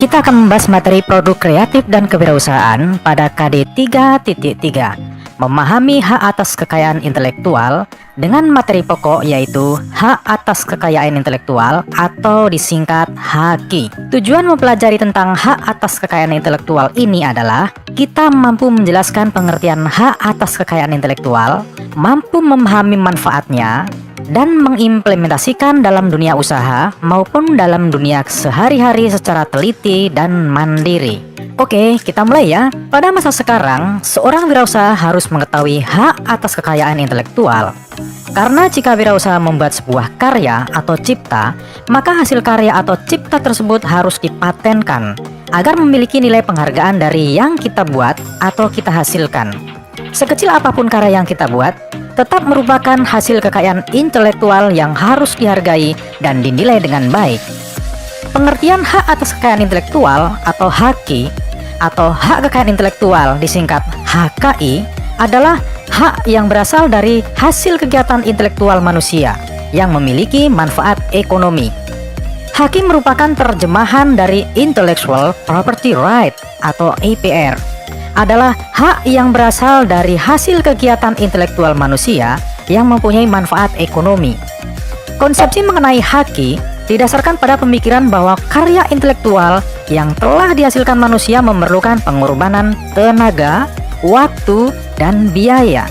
Kita akan membahas materi produk kreatif dan kewirausahaan pada KD 3.3, memahami hak atas kekayaan intelektual dengan materi pokok yaitu hak atas kekayaan intelektual atau disingkat HAKI. Tujuan mempelajari tentang hak atas kekayaan intelektual ini adalah kita mampu menjelaskan pengertian hak atas kekayaan intelektual, mampu memahami manfaatnya, dan mengimplementasikan dalam dunia usaha maupun dalam dunia sehari-hari secara teliti dan mandiri. Oke, kita mulai ya. Pada masa sekarang, seorang wirausaha harus mengetahui hak atas kekayaan intelektual. Karena jika wirausaha membuat sebuah karya atau cipta, maka hasil karya atau cipta tersebut harus dipatenkan agar memiliki nilai penghargaan dari yang kita buat atau kita hasilkan. Sekecil apapun karya yang kita buat, tetap merupakan hasil kekayaan intelektual yang harus dihargai dan dinilai dengan baik. Pengertian hak atas kekayaan intelektual atau HAKI atau hak kekayaan intelektual disingkat HKI adalah hak yang berasal dari hasil kegiatan intelektual manusia yang memiliki manfaat ekonomi. HAKI merupakan terjemahan dari Intellectual Property Right atau IPR. Adalah hak yang berasal dari hasil kegiatan intelektual manusia yang mempunyai manfaat ekonomi. Konsepsi mengenai HAKI didasarkan pada pemikiran bahwa karya intelektual yang telah dihasilkan manusia memerlukan pengorbanan tenaga, waktu, dan biaya.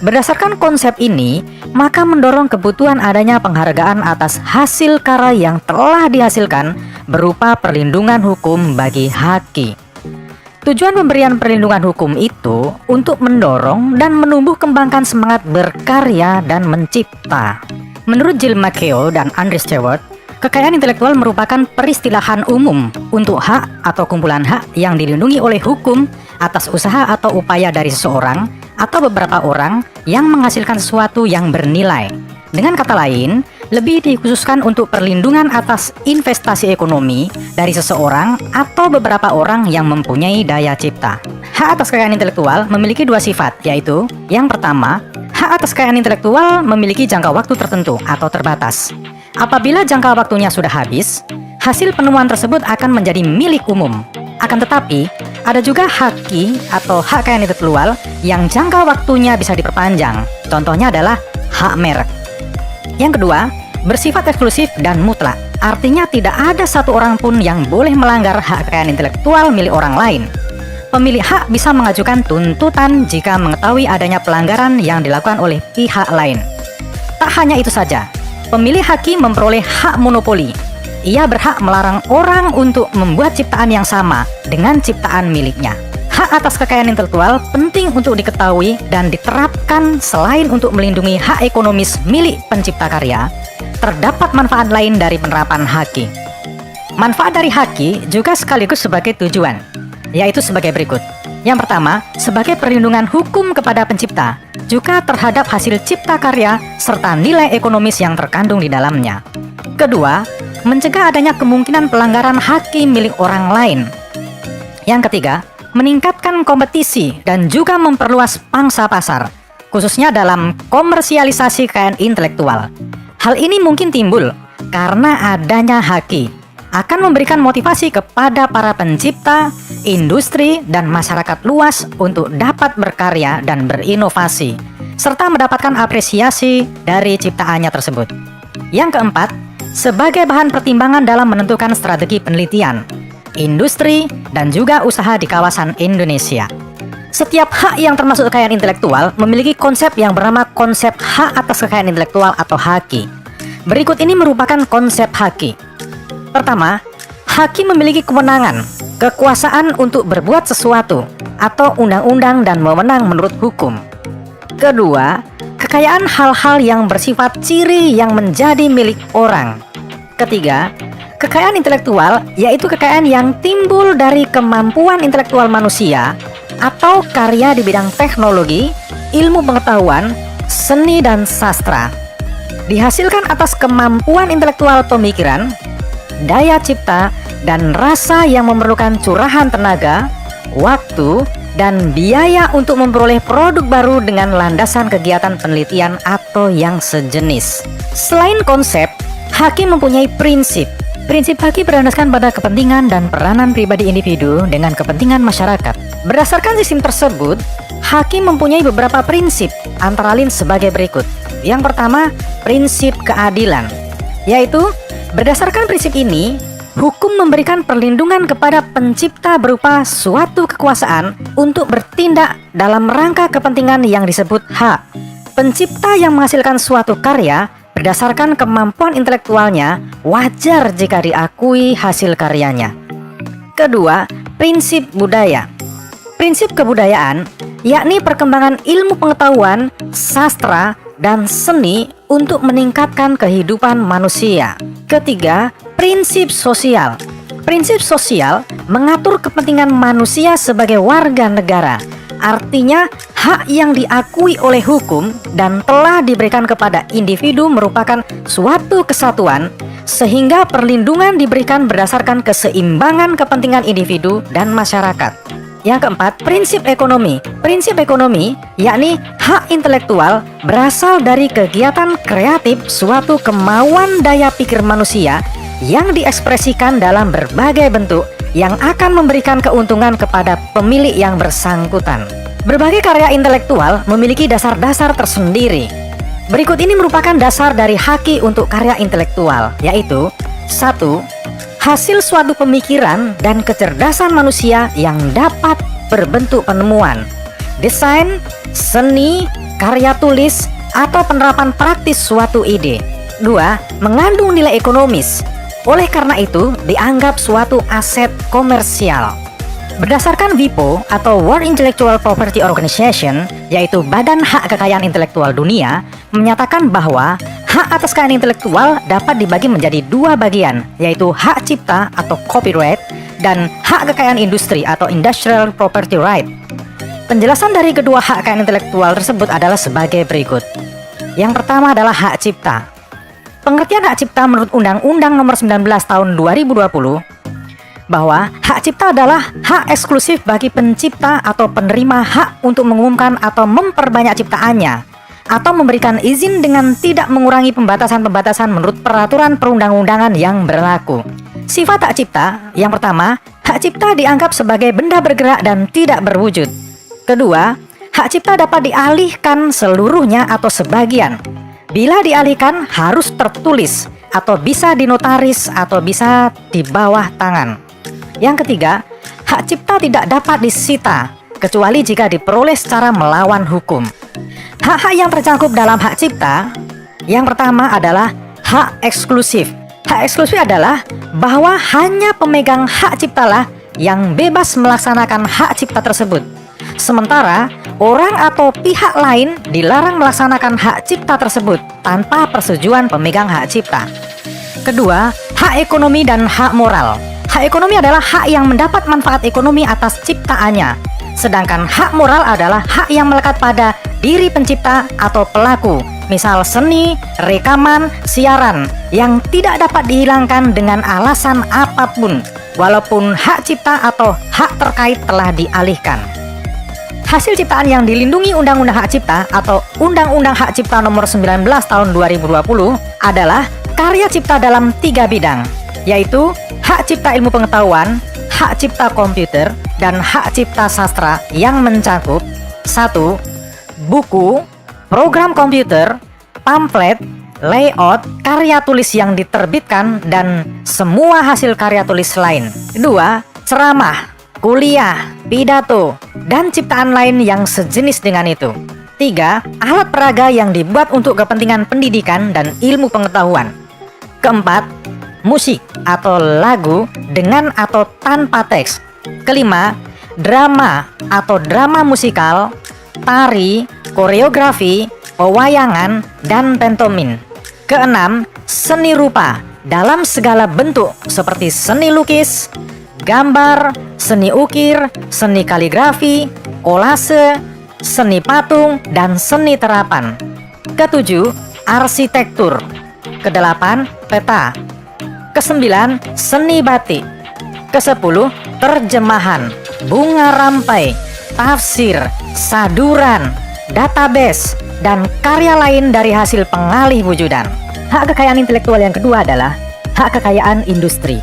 Berdasarkan konsep ini, maka mendorong kebutuhan adanya penghargaan atas hasil karya yang telah dihasilkan berupa perlindungan hukum bagi HAKI. Tujuan pemberian perlindungan hukum itu untuk mendorong dan menumbuh kembangkan semangat berkarya dan mencipta. Menurut Jill McKeown dan Andrew Stewart, kekayaan intelektual merupakan peristilahan umum untuk hak atau kumpulan hak yang dilindungi oleh hukum atas usaha atau upaya dari seseorang atau beberapa orang yang menghasilkan sesuatu yang bernilai. Dengan kata lain, lebih dikhususkan untuk perlindungan atas investasi ekonomi dari seseorang atau beberapa orang yang mempunyai daya cipta. Hak atas kekayaan intelektual memiliki dua sifat, yaitu yang pertama, hak atas kekayaan intelektual memiliki jangka waktu tertentu atau terbatas. Apabila jangka waktunya sudah habis, hasil penemuan tersebut akan menjadi milik umum. Akan tetapi, ada juga HAKI atau hak kekayaan intelektual yang jangka waktunya bisa diperpanjang. Contohnya adalah hak merek. Yang kedua, bersifat eksklusif dan mutlak. Artinya tidak ada satu orang pun yang boleh melanggar hak kekayaan intelektual milik orang lain. Pemilik hak bisa mengajukan tuntutan jika mengetahui adanya pelanggaran yang dilakukan oleh pihak lain. Tak hanya itu saja, pemilik HAKI memperoleh hak monopoli. Ia berhak melarang orang untuk membuat ciptaan yang sama dengan ciptaan miliknya. Hak atas kekayaan intelektual penting untuk diketahui dan diterapkan. Selain untuk melindungi hak ekonomis milik pencipta karya, terdapat manfaat lain dari penerapan HAKI. Manfaat dari HAKI juga sekaligus sebagai tujuan, yaitu sebagai berikut. Yang pertama, sebagai perlindungan hukum kepada pencipta, juga terhadap hasil cipta karya serta nilai ekonomis yang terkandung di dalamnya. Kedua, mencegah adanya kemungkinan pelanggaran HAKI milik orang lain. Yang ketiga, meningkatkan kompetisi dan juga memperluas pangsa pasar, khususnya dalam komersialisasi kekayaan intelektual. Hal ini mungkin timbul karena adanya HAKI akan memberikan motivasi kepada para pencipta, industri, dan masyarakat luas untuk dapat berkarya dan berinovasi, serta mendapatkan apresiasi dari ciptaannya tersebut. Yang keempat, sebagai bahan pertimbangan dalam menentukan strategi penelitian, industri, dan juga usaha di kawasan Indonesia. Setiap hak yang termasuk kekayaan intelektual memiliki konsep yang bernama konsep hak atas kekayaan intelektual atau HAKI. Berikut ini merupakan konsep HAKI. Pertama, HAKI memiliki kewenangan, kekuasaan untuk berbuat sesuatu atau undang-undang dan wewenang menurut hukum. Kedua, kekayaan hal-hal yang bersifat ciri yang menjadi milik orang. Ketiga, kekayaan intelektual yaitu kekayaan yang timbul dari kemampuan intelektual manusia atau karya di bidang teknologi, ilmu pengetahuan, seni, dan sastra. Dihasilkan atas kemampuan intelektual pemikiran, daya cipta, dan rasa yang memerlukan curahan tenaga, waktu, dan biaya untuk memperoleh produk baru dengan landasan kegiatan penelitian atau yang sejenis. Selain konsep, HAKI mempunyai prinsip, Prinsip haki berlandaskan pada kepentingan dan peranan pribadi individu dengan kepentingan masyarakat. Berdasarkan sistem tersebut, hakim mempunyai beberapa prinsip, antara lain sebagai berikut. Yang pertama, prinsip keadilan, yaitu berdasarkan prinsip ini, hukum memberikan perlindungan kepada pencipta berupa suatu kekuasaan untuk bertindak dalam rangka kepentingan yang disebut hak. Pencipta yang menghasilkan suatu karya berdasarkan kemampuan intelektualnya wajar jika diakui hasil karyanya. Kedua, prinsip budaya. Prinsip kebudayaan yakni perkembangan ilmu pengetahuan, sastra, dan seni untuk meningkatkan kehidupan manusia. Ketiga, prinsip sosial. Prinsip sosial mengatur kepentingan manusia sebagai warga negara. Artinya, hak yang diakui oleh hukum dan telah diberikan kepada individu merupakan suatu kesatuan, sehingga perlindungan diberikan berdasarkan keseimbangan kepentingan individu dan masyarakat. Yang keempat, prinsip ekonomi. Prinsip ekonomi yakni hak intelektual berasal dari kegiatan kreatif suatu kemauan daya pikir manusia yang diekspresikan dalam berbagai bentuk yang akan memberikan keuntungan kepada pemilik yang bersangkutan. Berbagai karya intelektual memiliki dasar-dasar tersendiri. Berikut ini merupakan dasar dari haki untuk karya intelektual, yaitu 1. Hasil suatu pemikiran dan kecerdasan manusia yang dapat berbentuk penemuan, desain, seni, karya tulis, atau penerapan praktis suatu ide. 2. Mengandung nilai ekonomis. Oleh karena itu, dianggap suatu aset komersial. Berdasarkan WIPO atau World Intellectual Property Organization, yaitu Badan Hak Kekayaan Intelektual Dunia, menyatakan bahwa hak atas kekayaan intelektual dapat dibagi menjadi dua bagian, yaitu hak cipta atau copyright dan hak kekayaan industri atau industrial property right. Penjelasan dari kedua hak kekayaan intelektual tersebut adalah sebagai berikut. Yang pertama adalah hak cipta. Pengertian hak cipta menurut Undang-Undang Nomor 19 Tahun 2020 bahwa hak cipta adalah hak eksklusif bagi pencipta atau penerima hak untuk mengumumkan atau memperbanyak ciptaannya atau memberikan izin dengan tidak mengurangi pembatasan-pembatasan menurut peraturan perundang-undangan yang berlaku. Sifat hak cipta, yang pertama, hak cipta dianggap sebagai benda bergerak dan tidak berwujud. Kedua, hak cipta dapat dialihkan seluruhnya atau sebagian. Bila dialihkan harus tertulis atau bisa dinotaris atau bisa di bawah tangan. Yang ketiga, hak cipta tidak dapat disita kecuali jika diperoleh secara melawan hukum. Hak-hak yang tercakup dalam hak cipta, yang pertama adalah hak eksklusif. Hak eksklusif adalah bahwa hanya pemegang hak ciptalah yang bebas melaksanakan hak cipta tersebut. Sementara orang atau pihak lain dilarang melaksanakan hak cipta tersebut tanpa persetujuan pemegang hak cipta. Kedua, hak ekonomi dan hak moral. Hak ekonomi adalah hak yang mendapat manfaat ekonomi atas ciptaannya. Sedangkan hak moral adalah hak yang melekat pada diri pencipta atau pelaku, misal seni, rekaman, siaran, yang tidak dapat dihilangkan dengan alasan apapun, walaupun hak cipta atau hak terkait telah dialihkan. Hasil ciptaan yang dilindungi Undang-Undang Hak Cipta atau Undang-Undang Hak Cipta Nomor 19 Tahun 2020 adalah karya cipta dalam 3 bidang, yaitu hak cipta ilmu pengetahuan, hak cipta komputer, dan hak cipta sastra yang mencakup 1. Buku, program komputer, pamflet, layout, karya tulis yang diterbitkan, dan semua hasil karya tulis lain. 2. Ceramah, kuliah, pidato, dan ciptaan lain yang sejenis dengan itu. 3. Alat peraga yang dibuat untuk kepentingan pendidikan dan ilmu pengetahuan. 4. Musik atau lagu dengan atau tanpa teks. 5. Drama atau drama musikal, tari, koreografi, pewayangan, dan pantomim. 6. Seni rupa dalam segala bentuk seperti seni lukis, gambar, seni ukir, seni kaligrafi, kolase, seni patung, dan seni terapan. 7. Arsitektur. 8. Peta. 9. Seni batik. 10. Terjemahan, bunga rampai, tafsir, saduran, database, dan karya lain dari hasil pengalih wujudan. Hak kekayaan intelektual yang kedua adalah hak kekayaan industri.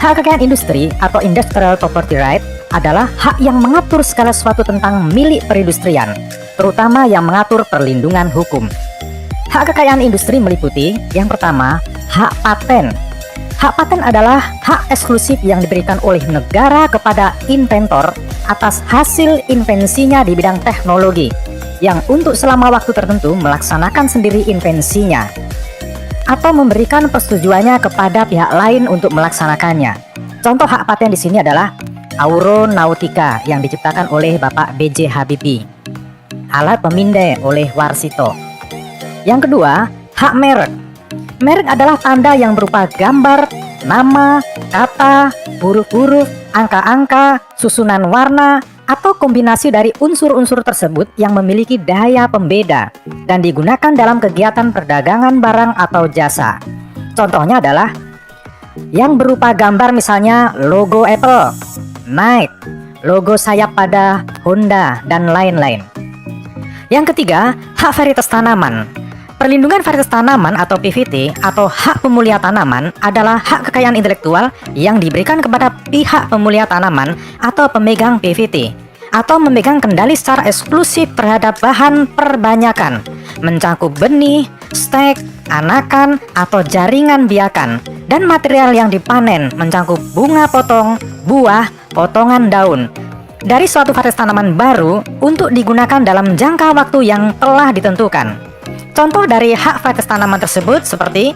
Hak kekayaan industri atau industrial property right adalah hak yang mengatur segala sesuatu tentang milik perindustrian, terutama yang mengatur perlindungan hukum. Hak kekayaan industri meliputi yang pertama, hak paten. Hak paten adalah hak eksklusif yang diberikan oleh negara kepada inventor atas hasil invensinya di bidang teknologi, yang untuk selama waktu tertentu melaksanakan sendiri invensinya, atau memberikan persetujuannya kepada pihak lain untuk melaksanakannya. Contoh hak paten di sini adalah Aeronautica yang diciptakan oleh Bapak B.J. Habibie, alat pemindai oleh Warsito. Yang kedua, hak merek. Merek adalah tanda yang berupa gambar, nama, kata, huruf-huruf, angka-angka, susunan warna, atau kombinasi dari unsur-unsur tersebut yang memiliki daya pembeda dan digunakan dalam kegiatan perdagangan barang atau jasa. Contohnya adalah yang berupa gambar, misalnya logo Apple, Nike, logo sayap pada Honda, dan lain-lain. Yang ketiga, hak varietas tanaman. Perlindungan varietas tanaman atau PVT atau hak pemulia tanaman adalah hak kekayaan intelektual yang diberikan kepada pihak pemulia tanaman atau pemegang PVT, atau memegang kendali secara eksklusif terhadap bahan perbanyakan, mencakup benih, stek, anakan, atau jaringan biakan, dan material yang dipanen mencakup bunga potong, buah, potongan daun dari suatu varietas tanaman baru untuk digunakan dalam jangka waktu yang telah ditentukan. Contoh dari hak varietas tanaman tersebut seperti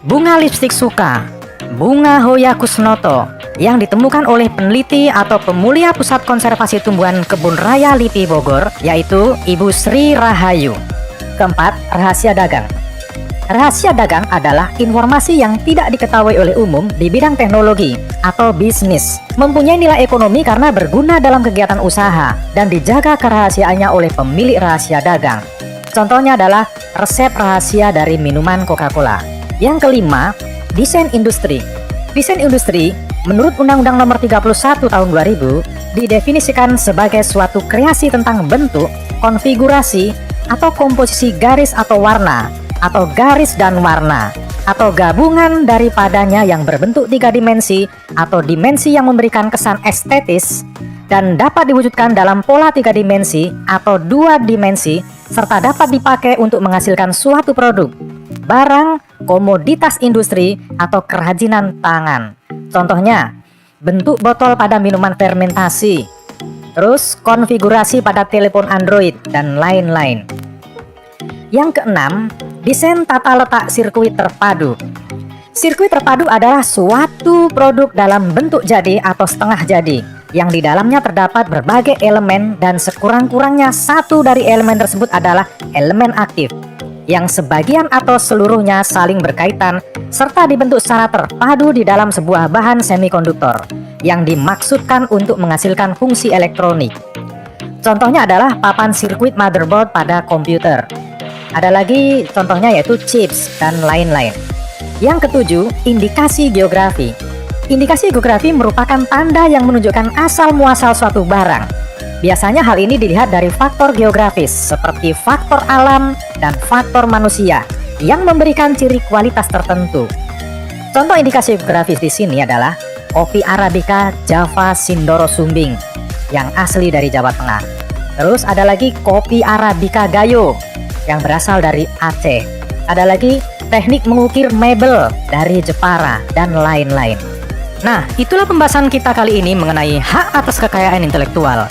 bunga lipstik Suka, bunga Hoya Kusnoto yang ditemukan oleh peneliti atau pemulia Pusat Konservasi Tumbuhan Kebun Raya LIPI Bogor, yaitu Ibu Sri Rahayu. Keempat, rahasia dagang. Rahasia dagang adalah informasi yang tidak diketahui oleh umum di bidang teknologi atau bisnis, mempunyai nilai ekonomi karena berguna dalam kegiatan usaha dan dijaga kerahasiaannya oleh pemilik rahasia dagang. Contohnya adalah resep rahasia dari minuman Coca-Cola. Yang kelima, desain industri. Desain industri menurut Undang-Undang Nomor 31 Tahun 2000 didefinisikan sebagai suatu kreasi tentang bentuk, konfigurasi, atau komposisi garis atau warna, atau garis dan warna, atau gabungan daripadanya yang berbentuk 3 dimensi atau dimensi yang memberikan kesan estetis dan dapat diwujudkan dalam pola 3 dimensi atau 2 dimensi, serta dapat dipakai untuk menghasilkan suatu produk, barang, komoditas industri, atau kerajinan tangan. Contohnya, bentuk botol pada minuman fermentasi, terus konfigurasi pada telepon Android, dan lain-lain. Yang keenam, desain tata letak sirkuit terpadu. Sirkuit terpadu adalah suatu produk dalam bentuk jadi atau setengah jadi, yang di dalamnya terdapat berbagai elemen dan sekurang-kurangnya satu dari elemen tersebut adalah elemen aktif, yang sebagian atau seluruhnya saling berkaitan serta dibentuk secara terpadu di dalam sebuah bahan semikonduktor yang dimaksudkan untuk menghasilkan fungsi elektronik. Contohnya adalah papan sirkuit motherboard pada komputer. Ada lagi contohnya yaitu chips dan lain-lain. Yang ketujuh, indikasi geografi. Indikasi geografi merupakan tanda yang menunjukkan asal-muasal suatu barang. Biasanya hal ini dilihat dari faktor geografis seperti faktor alam dan faktor manusia yang memberikan ciri kualitas tertentu. Contoh indikasi geografis di sini adalah kopi Arabica Java Sindoro Sumbing yang asli dari Jawa Tengah. Terus ada lagi kopi Arabica Gayo yang berasal dari Aceh. Ada lagi teknik mengukir mebel dari Jepara dan lain-lain. Nah, itulah pembahasan kita kali ini mengenai hak atas kekayaan intelektual.